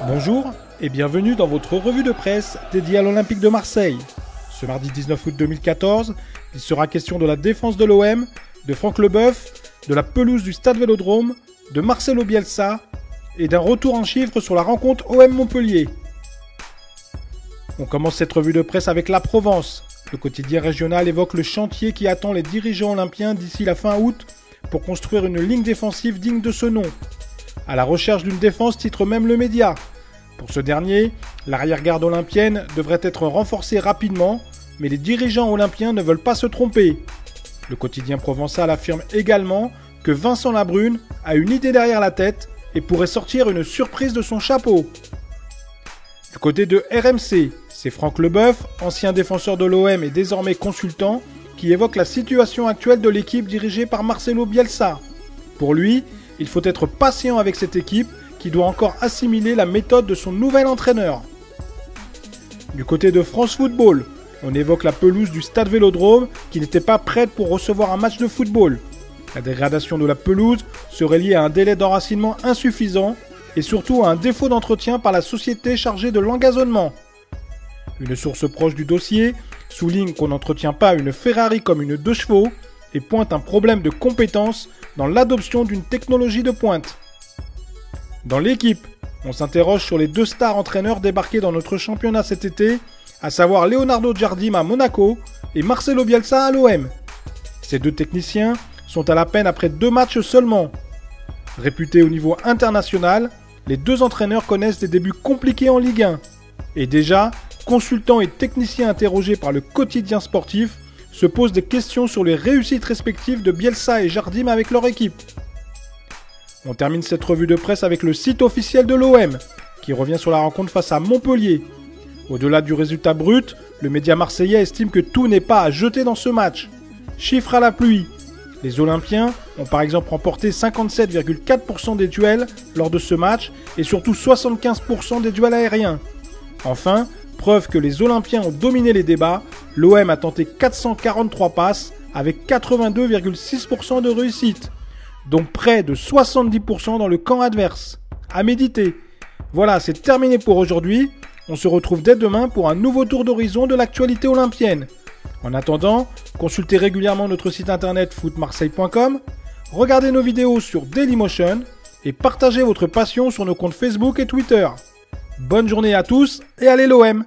Bonjour et bienvenue dans votre revue de presse dédiée à l'Olympique de Marseille. Ce mardi 19 août 2014, il sera question de la défense de l'OM, de Franck Leboeuf, de la pelouse du Stade Vélodrome, de Marcelo Bielsa et d'un retour en chiffres sur la rencontre OM Montpellier. On commence cette revue de presse avec la Provence. Le quotidien régional évoque le chantier qui attend les dirigeants olympiens d'ici la fin août pour construire une ligne défensive digne de ce nom. À la recherche d'une défense, titre même le média. Pour ce dernier, l'arrière-garde olympienne devrait être renforcée rapidement, mais les dirigeants olympiens ne veulent pas se tromper. Le quotidien provençal affirme également que Vincent Labrune a une idée derrière la tête et pourrait sortir une surprise de son chapeau. Du côté de RMC, c'est Franck Leboeuf, ancien défenseur de l'OM et désormais consultant, qui évoque la situation actuelle de l'équipe dirigée par Marcelo Bielsa. Pour lui, il faut être patient avec cette équipe qui doit encore assimiler la méthode de son nouvel entraîneur. Du côté de France Football, on évoque la pelouse du Stade Vélodrome qui n'était pas prête pour recevoir un match de football. La dégradation de la pelouse serait liée à un délai d'enracinement insuffisant et surtout à un défaut d'entretien par la société chargée de l'engazonnement. Une source proche du dossier souligne qu'on n'entretient pas une Ferrari comme une 2 chevaux et pointe un problème de compétence dans l'adoption d'une technologie de pointe. Dans l'équipe, on s'interroge sur les deux stars entraîneurs débarqués dans notre championnat cet été, à savoir Leonardo Jardim à Monaco et Marcelo Bielsa à l'OM. Ces deux techniciens sont à la peine après 2 matchs seulement. Réputés au niveau international, les deux entraîneurs connaissent des débuts compliqués en Ligue 1. Et déjà, consultants et techniciens interrogés par le quotidien sportif se posent des questions sur les réussites respectives de Bielsa et Jardim avec leur équipe. On termine cette revue de presse avec le site officiel de l'OM, qui revient sur la rencontre face à Montpellier. Au-delà du résultat brut, le média marseillais estime que tout n'est pas à jeter dans ce match. Chiffre à la pluie. Les Olympiens ont par exemple remporté 57,4% des duels lors de ce match et surtout 75% des duels aériens. Enfin, preuve que les Olympiens ont dominé les débats, l'OM a tenté 443 passes avec 82,6% de réussite. Donc près de 70% dans le camp adverse. À méditer. Voilà, c'est terminé pour aujourd'hui. On se retrouve dès demain pour un nouveau tour d'horizon de l'actualité olympienne. En attendant, consultez régulièrement notre site internet footmarseille.com, regardez nos vidéos sur Dailymotion et partagez votre passion sur nos comptes Facebook et Twitter. Bonne journée à tous et allez l'OM!